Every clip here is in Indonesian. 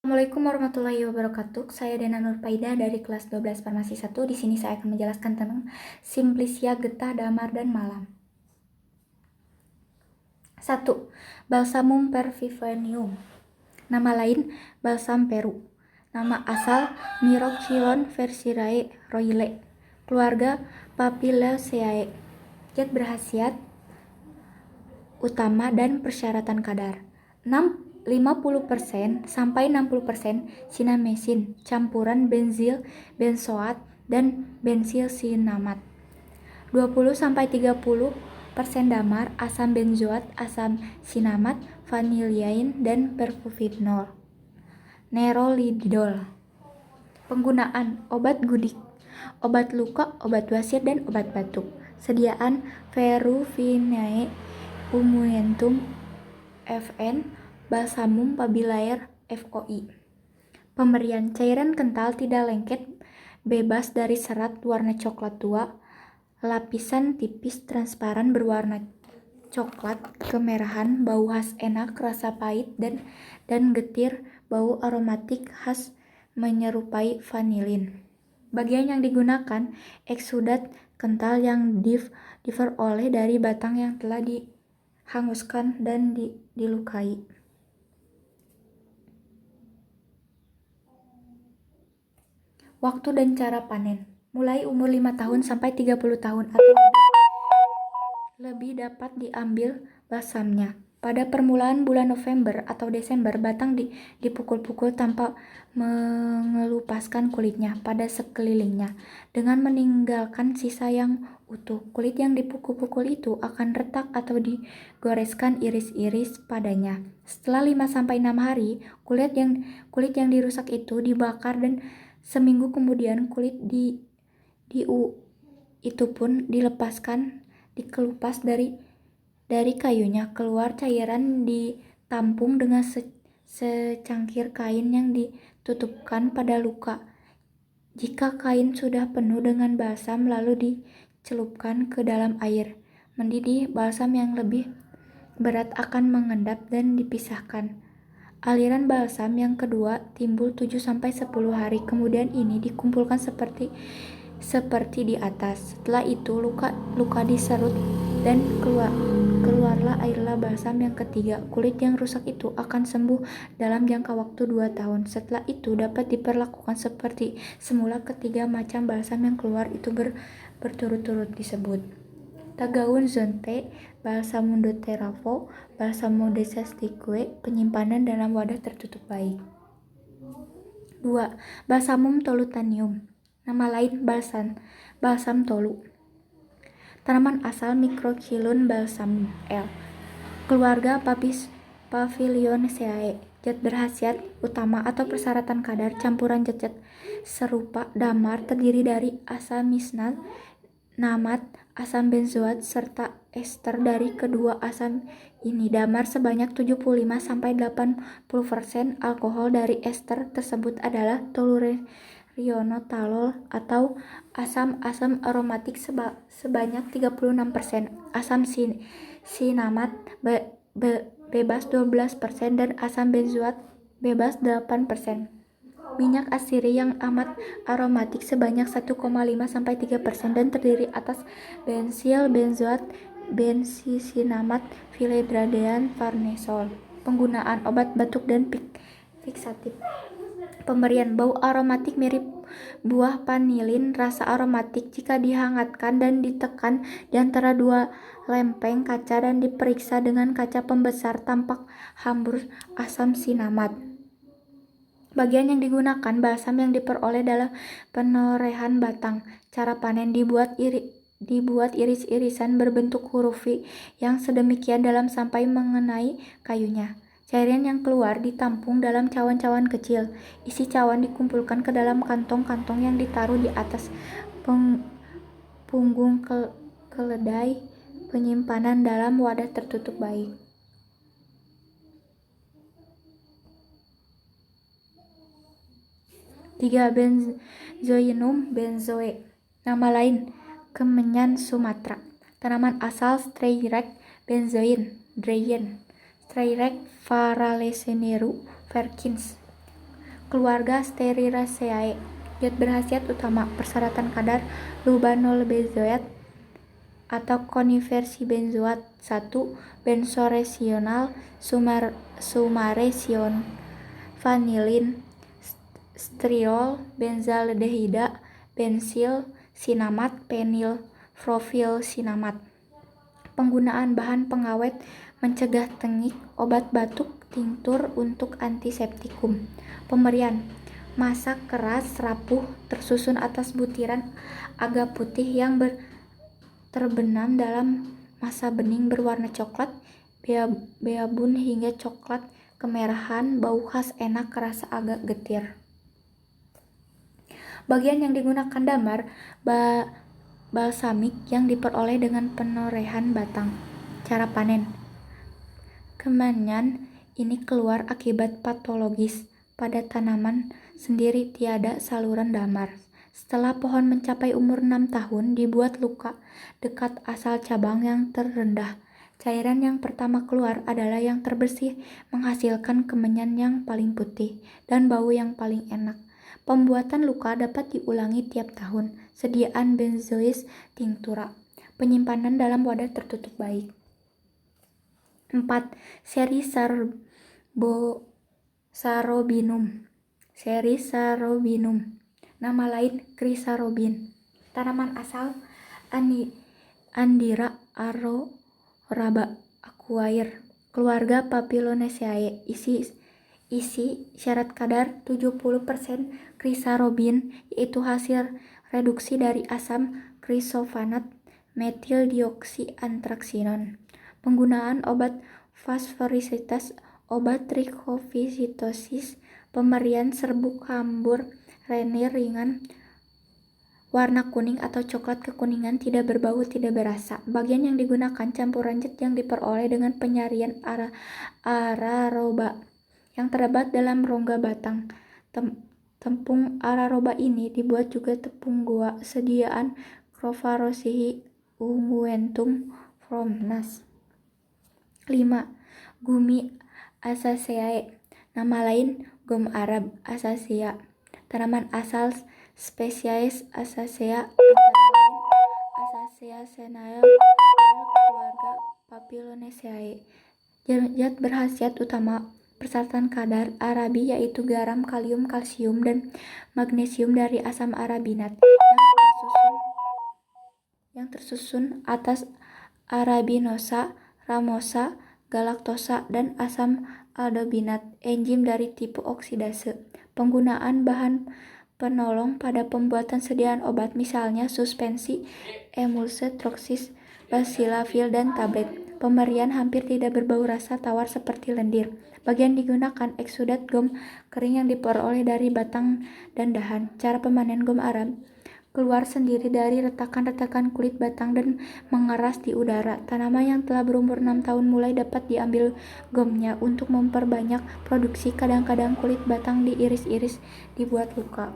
Assalamualaikum warahmatullahi wabarakatuh. Saya Dena Nurpaida dari kelas 12 Farmasi 1. Di sini saya akan menjelaskan tentang Simplicia getah damar dan malam. 1. Balsamum perfivenium. Nama lain balsam Peru. Nama asal Miroxylon versierae Royle. Keluarga Papilioceae. Zat berkhasiat utama dan persyaratan kadar. 50% sampai 60% sinamecin, campuran benzil benzoat dan bensil sinamat. 20 sampai 30% damar, asam benzoat, asam sinamat, vanilyain dan perfluvinol. Nerolidol. Penggunaan: obat gudik, obat luka, obat wasir, dan obat batuk. Sediaan Ferrufinae Umuentum Fn, Balsamum Pabilaer FOI. Pemberian: cairan kental tidak lengket, bebas dari serat, warna coklat tua, lapisan tipis transparan berwarna coklat kemerahan, bau khas enak, rasa pahit dan getir, bau aromatik khas menyerupai vanilin. Bagian yang digunakan: eksudat kental yang diperoleh dari batang yang telah dihanguskan dan dilukai. Waktu dan cara panen: mulai umur 5 tahun sampai 30 tahun atau lebih dapat diambil balsamnya. Pada permulaan bulan November atau Desember, batang dipukul-pukul tanpa mengelupaskan kulitnya pada sekelilingnya, dengan meninggalkan sisa yang utuh. Kulit yang dipukul-pukul itu akan retak atau digoreskan iris-iris padanya. Setelah 5-6 hari, kulit yang dirusak itu dibakar dan seminggu kemudian kulit itu pun dikelupas dari kayunya. Keluar cairan ditampung dengan secangkir kain yang ditutupkan pada luka. Jika kain sudah penuh dengan balsam, lalu dicelupkan ke dalam air mendidih, balsam yang lebih berat akan mengendap dan dipisahkan. Aliran balsam yang kedua timbul 7-10 hari kemudian. Ini dikumpulkan seperti di atas. Setelah itu luka diserut dan keluarlah airlah balsam yang ketiga. Kulit yang rusak itu akan sembuh dalam jangka waktu 2 tahun. Setelah itu dapat diperlakukan seperti semula. Ketiga macam balsam yang keluar itu berturut-turut disebut: Tagaun Zonte, Balsamum de Terravo, Balsamum de Sastique. Penyimpanan dalam wadah tertutup baik. 2. Balsamum tolutanium. Nama lain balsam tolu. Tanaman asal Microxylon balsamum L. Keluarga Papilioceae. Zat berkhasiat utama atau persyaratan kadar: campuran zat serupa damar terdiri dari asam misnat, namat, asam benzoat, serta ester dari kedua asam ini. Damar sebanyak 75-80%. Alkohol dari ester tersebut adalah toluriontalol atau asam aromatik sebanyak 36%. Asam sinamat bebas 12% dan asam benzoat bebas 8%. Minyak asiri yang amat aromatik sebanyak 1,5-3% dan terdiri atas bensil, benzoat, bensisinamat, filedradean, farnesol. Penggunaan: obat batuk dan fiksatif. Pemberian: bau aromatik mirip buah vanilin, rasa aromatik jika dihangatkan dan ditekan di antara 2 lempeng kaca dan diperiksa dengan kaca pembesar. Tampak hambur asam sinamat. Bagian yang digunakan: balsam yang diperoleh dalam penorehan batang. Cara panen: dibuat iris-irisan berbentuk huruf V yang sedemikian dalam sampai mengenai kayunya. Cairan yang keluar ditampung dalam cawan-cawan kecil. Isi cawan dikumpulkan ke dalam kantong-kantong yang ditaruh di atas punggung keledai. Penyimpanan dalam wadah tertutup baik. 3. Benzoinum benzoe. Nama lain kemenyan Sumatera. Tanaman asal Strairex benzoin Dreyen, Strairex varaleceneru Verkins. Keluarga Steriraceae. Zat berkhasiat utama. Persyaratan kadar lubanol-benzoat atau konversi benzoat 1. Benzoresional sumaresion vanilin striol benzaldehida bensil sinamat penil profil sinamat. Penggunaan bahan pengawet mencegah tengik, obat batuk, tinktur untuk antiseptikum. Pemberian masak keras rapuh tersusun atas butiran agar putih yang terbenam dalam masa bening berwarna coklat, beabun hingga coklat kemerahan, bau khas enak, rasa agak getir. Bagian yang digunakan damar balsamik yang diperoleh dengan penorehan batang. Cara panen. Kemenyan ini keluar akibat patologis pada tanaman sendiri tiada saluran damar. Setelah pohon mencapai umur 6 tahun, dibuat luka dekat asal cabang yang terendah. Cairan yang pertama keluar adalah yang terbersih, menghasilkan kemenyan yang paling putih dan bau yang paling enak. Pembuatan luka dapat diulangi tiap tahun. Sediaan benzois tinctura. Penyimpanan dalam wadah tertutup baik. 4. Seri Sarobinum. Nama lain Chrysarobin. Tanaman asal Andira aroraba aquair. Keluarga Papilionaceae. Isi syarat kadar 70% chrysarobin, yaitu hasil reduksi dari asam chrysophanat metil dioksiantraksinon. Penggunaan obat fosforisitas, obat trichofisitosis, pemberian serbuk hambur renir ringan, warna kuning atau coklat kekuningan, tidak berbau, tidak berasa. Bagian yang digunakan campuran zat yang diperoleh dengan penyarian araroba yang terdapat dalam rongga batang. Tepung araroba ini dibuat juga tepung gua. Sediaan Covarrubiaceae unguentum Fromnas. 5. Gumi Asaceae. Nama lain gom Arab Asacea. Tanaman asal spesies Asacea antara lain Asacea senae keluarga Papilionaceae. Zat berkhasiat utama. Persyaratan kadar Arabi yaitu garam, kalium, kalsium, dan magnesium dari asam arabinat yang tersusun atas arabinosa, ramosa, galaktosa, dan asam aldobinat, enzim dari tipe oksidase. Penggunaan bahan penolong pada pembuatan sediaan obat, misalnya suspensi, emulse, troksis, basilafil, dan tablet. Pemberian hampir tidak berbau rasa tawar seperti lendir. Bagian digunakan eksudat gom kering yang diperoleh dari batang dan dahan. Cara pemanen gom Arab. Keluar sendiri dari retakan-retakan kulit batang dan mengeras di udara. Tanaman yang telah berumur 6 tahun mulai dapat diambil gomnya. Untuk memperbanyak produksi, kadang-kadang kulit batang diiris-iris, dibuat luka.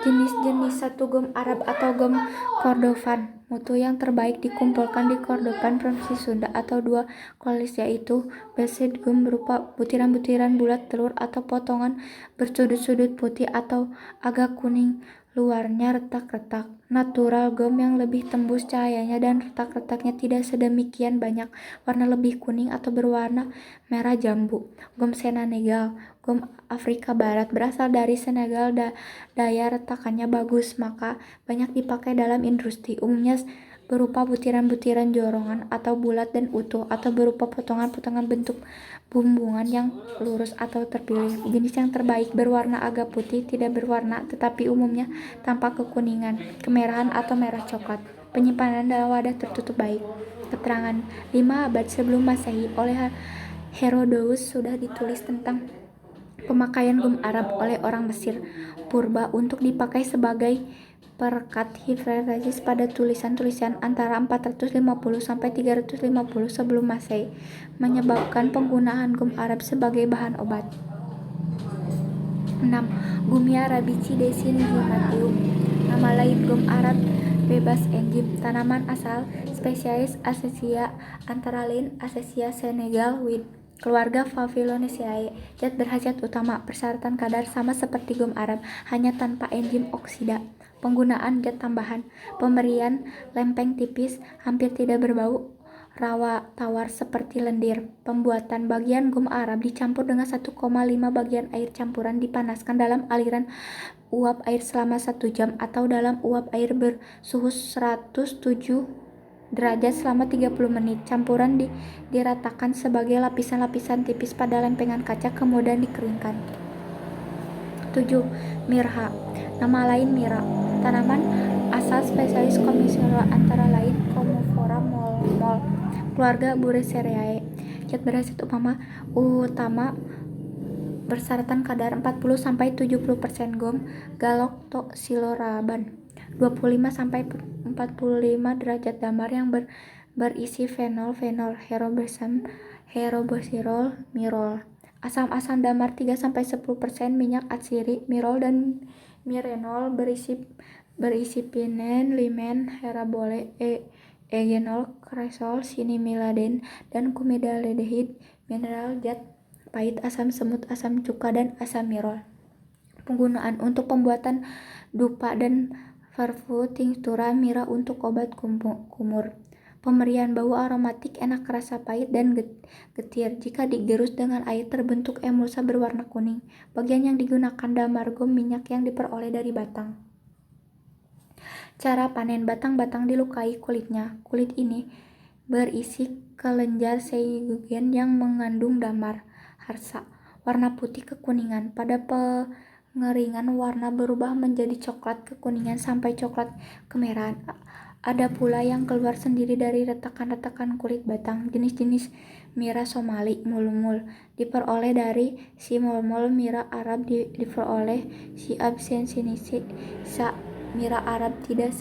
Jenis-jenis satu gom Arab atau gom Kordovan. Mutu yang terbaik dikumpulkan di Kordovan, Provinsi Sunda, atau 2 kualitas, yaitu Belset gom berupa butiran-butiran bulat telur atau potongan bersudut-sudut putih atau agak kuning, luarnya retak-retak. Natural gom yang lebih tembus cahayanya dan retak-retaknya tidak sedemikian banyak, warna lebih kuning atau berwarna merah jambu. Gom Senegal, gom Afrika Barat, berasal dari Senegal. Daya retakannya bagus, maka banyak dipakai dalam industri. Umumnya berupa butiran-butiran jorongan atau bulat dan utuh, atau berupa potongan-potongan bentuk bumbungan yang lurus atau terpilih. Jenis yang terbaik berwarna agak putih, tidak berwarna, tetapi umumnya tampak kekuningan, kemerahan, atau merah coklat. Penyimpanan dalam wadah tertutup baik. Keterangan 5 abad sebelum Masehi oleh Herodotus sudah ditulis tentang pemakaian gom Arab oleh orang Mesir purba untuk dipakai sebagai perekat hiperesis pada tulisan-tulisan antara 450 sampai 350 sebelum Masehi, menyebabkan penggunaan gom Arab sebagai bahan obat. 6. Gumia arabici desinfiltratium. Nama lain gom Arab bebas enzim. Tanaman asal spesies Acacia antara lain Acacia Senegal Wid. Keluarga Favilloneceae. Zat berkhasiat utama, persyaratan kadar sama seperti gum Arab, hanya tanpa enzim oksida. Penggunaan zat tambahan. Pemberian lempeng tipis, hampir tidak berbau, rawa tawar seperti lendir. Pembuatan bagian gum Arab dicampur dengan 1,5 bagian air campuran, dipanaskan dalam aliran uap air selama 1 jam atau dalam uap air bersuhu 107 derajat selama 30 menit. Campuran diratakan sebagai lapisan-lapisan tipis pada lempengan kaca, kemudian dikeringkan. 7. Mirha. Nama lain mira. Tanaman asal spesies Commiphora antara lain Commiphora mol. Keluarga Buraceraceae. Zat berkhasiat utama persyaratan kadar 40-70% gum galactosiloraban 25-45 derajat damar yang berisi fenol, herobosirol, mirol. Asam-asam damar 3-10%, minyak atsiri, mirol dan mirenol, berisi pinen, limen, herabole, egenol, kresol, sinimiladen, dan kumidaldehid, mineral, zat pahit, asam semut, asam cuka, dan asam mirol. Penggunaan untuk pembuatan dupa dan parfum tinctura mira untuk obat kumur. Pemberian bau aromatik, enak, rasa pahit, dan getir. Jika digerus dengan air terbentuk emulsa berwarna kuning. Bagian yang digunakan damar gum, minyak yang diperoleh dari batang. Cara panen. Batang-batang dilukai kulitnya. Kulit ini berisi kelenjar seigogen yang mengandung damar harsa, warna putih kekuningan. Pada pengeringan warna berubah menjadi coklat kekuningan sampai coklat kemerahan. Ada pula yang keluar sendiri dari retakan-retakan kulit batang. Jenis-jenis mira Somali, mulmul, diperoleh dari si mulmul. Mira Arab diperoleh si absensinisi. Mira Arab tidak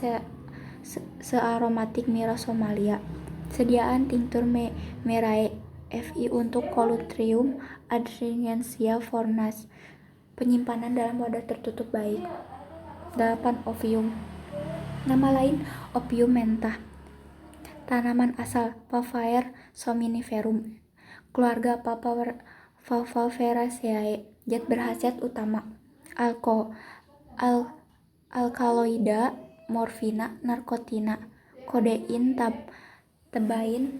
searomatik mira Somalia. Sediaan tinctur merae FI untuk Colutrium adriansia fornas. Penyimpanan dalam wadah tertutup baik. 8. Opium. Nama lain opium mentah. Tanaman asal Papaver somniferum. Keluarga Papaveraceae. Zat berkhasiat utama. Alkaloida, morfina, narkotina, kodein, tebain,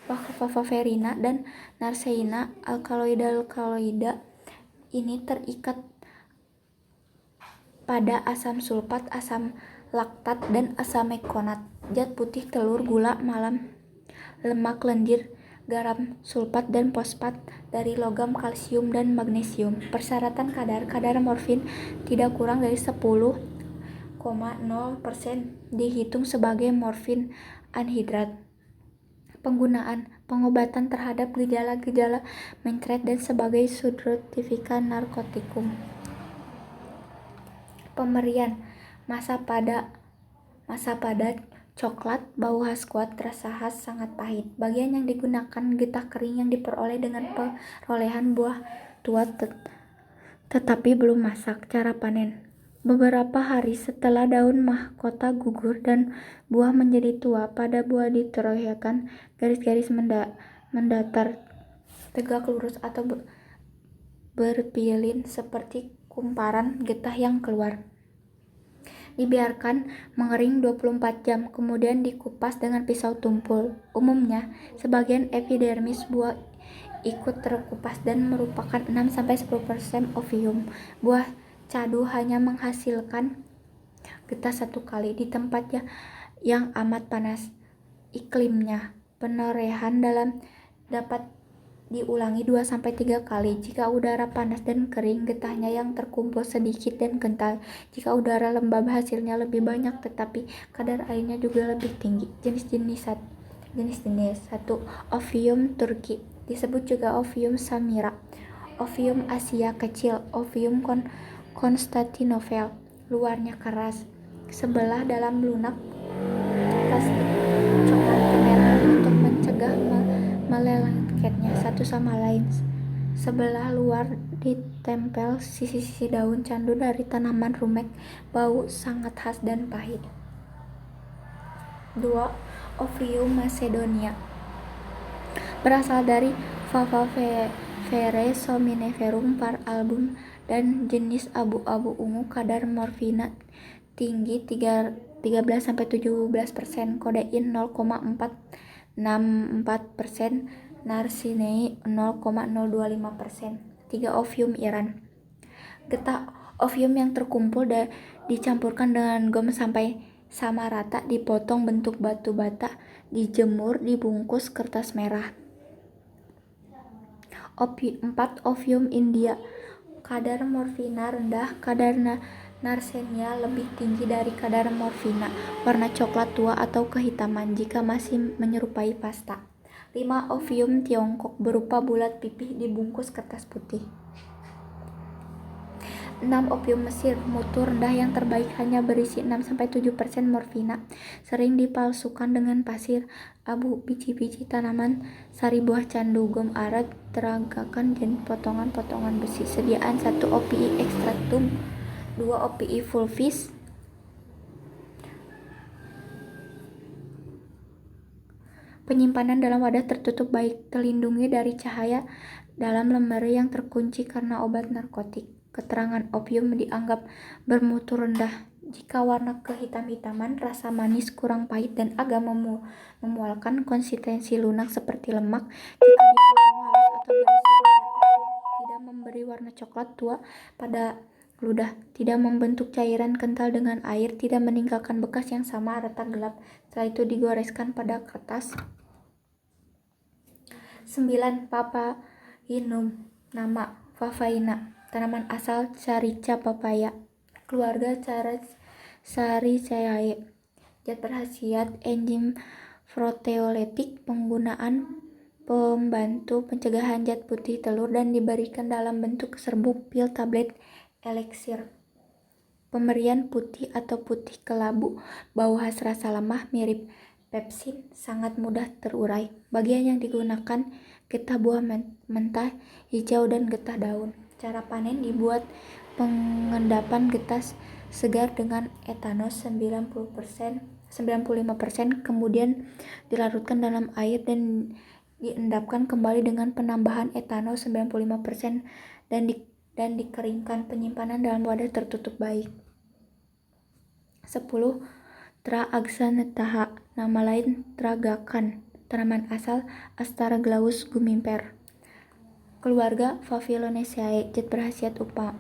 papaverina, dan narseina. Alkaloida ini terikat pada asam sulfat, asam laktat, dan asam mekonat. Zat putih telur, gula, lemak lendir, garam, sulfat, dan fosfat dari logam, kalsium, dan magnesium. Persyaratan kadar morfin tidak kurang dari 10,0% dihitung sebagai morfin anhidrat. Penggunaan. Pengobatan terhadap gejala-gejala mencret dan sebagai substitusi narkotikum. Pemberian. Masa pada coklat, bau khas kuat, rasa khas sangat pahit. Bagian yang digunakan getah kering yang diperoleh dengan perolehan buah tua tetapi belum masak. Cara panen. Beberapa hari setelah daun mahkota gugur dan buah menjadi tua, pada buah diteroyahkan garis-garis mendatar, tegak lurus atau berpilin seperti kumparan getah yang keluar. Dibiarkan mengering 24 jam, kemudian dikupas dengan pisau tumpul. Umumnya, sebagian epidermis buah ikut terkupas dan merupakan 6-10% opium. Buah cadu hanya menghasilkan getah 1 kali di tempat yang amat panas iklimnya. Perolehan dapat diulangi 2-3 kali. Jika udara panas dan kering, getahnya yang terkumpul sedikit dan kental. Jika udara lembab, hasilnya lebih banyak tetapi kadar airnya juga lebih tinggi. Jenis-jenis 1. Opium Turki, disebut juga opium samira, opium Asia kecil, opium Konstantinopel. Luarnya keras, sebelah dalam lunak plastik coklat kemerahan untuk mencegah melelengketnya satu sama lain. Sebelah luar ditempel sisi-sisi daun candu dari tanaman rumek, bau sangat khas dan pahit. 2. Ophidium macedonia. Berasal dari Favaivere somniferum par album dan jenis abu-abu ungu. Kadar morfina tinggi 13-17%, kodein 0,464%, narsinei 0,025%. 3. Ophidium Iran. Getah ophidium yang terkumpul dicampurkan dengan gom sampai sama rata, dipotong bentuk batu bata, dijemur, dibungkus kertas merah. 4. Ophidium India. Kadar morfina rendah, kadar narsennya lebih tinggi dari kadar morfina, warna coklat tua atau kehitaman jika masih menyerupai pasta. 5. Ophidium Tiongkok, berupa bulat pipih, dibungkus kertas putih. 6. Ophidium Mesir, mutu rendah yang terbaik, hanya berisi 6-7% morfina, sering dipalsukan dengan pasir, abu, biji-biji tanaman, sari buah candu, gom Arab, teragakan, dan potongan-potongan besi. Sediaan 1. Opii extractum, 2. Opii fulvis, penyimpanan dalam wadah tertutup baik, terlindungi dari cahaya dalam lemari yang terkunci karena obat narkotik. Keterangan ophidium dianggap bermutu rendah jika warna kehitam-hitaman, rasa manis, kurang pahit, dan agak memualkan, konsistensi lunak seperti lemak. Jika dipotong halus atau berisi rendah, tidak memberi warna coklat tua pada ludah, tidak membentuk cairan kental dengan air, tidak meninggalkan bekas yang sama retak gelap. Setelah itu digoreskan pada kertas. 9. Papainum. Nama Phaeina. Tanaman asal Carica papaya, keluarga Caricaceae. Zat berkhasiat enzim proteoletik, penggunaan pembantu pencegahan zat putih telur, dan diberikan dalam bentuk serbuk, pil, tablet, eliksir. Pemberian putih atau putih kelabu, bau khas, rasa lemah, mirip pepsin, sangat mudah terurai. Bagian yang digunakan getah buah mentah, hijau, dan getah daun. Cara panen: dibuat pengendapan getah segar dengan etanol 95%, kemudian dilarutkan dalam air dan diendapkan kembali dengan penambahan etanol 95% dan dikeringkan. Penyimpanan dalam wadah tertutup baik. 10. Traaxanthellae. Nama lain tragakan. Tanaman asal Astragalus gummifer, keluarga Faviolinaceae. Zat berkhasiat utama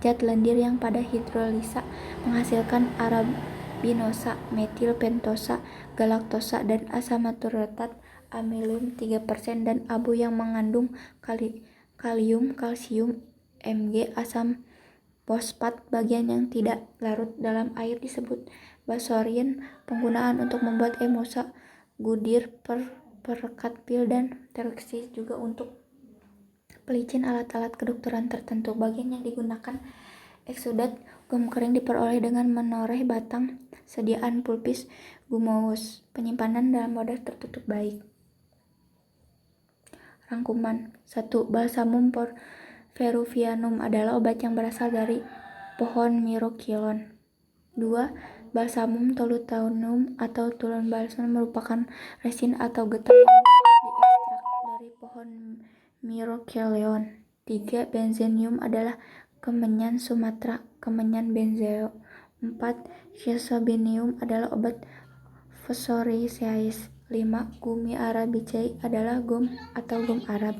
zat lendir yang pada hidrolisa menghasilkan arabinosa, metil pentosa, galaktosa, dan asam maurylat, amonium 3%, dan abu yang mengandung kalium, kalsium, Mg, asam fosfat. Bagian yang tidak larut dalam air disebut basorin. Penggunaan untuk membuat emulsa, gudir, perekat pil, dan terksis, juga untuk pelicin alat-alat kedokteran tertentu. Bagian yang digunakan eksudat gum kering diperoleh dengan menoreh batang. Sediaan pulpis gumous. Penyimpanan dalam wadah tertutup baik. Rangkuman. 1. Balsamum peruvianum adalah obat yang berasal dari pohon Myrophilon. 2. Balsamum tolutanum atau tulon balsam merupakan resin atau getah yang diekstrak dari pohon Myrophilon. 3. Benzenium adalah kemenyan Sumatera, kemenyan benzeo. 4. Schizobinium adalah obat Psoriasis. 5. Gummi arabicae adalah gum atau gum Arab.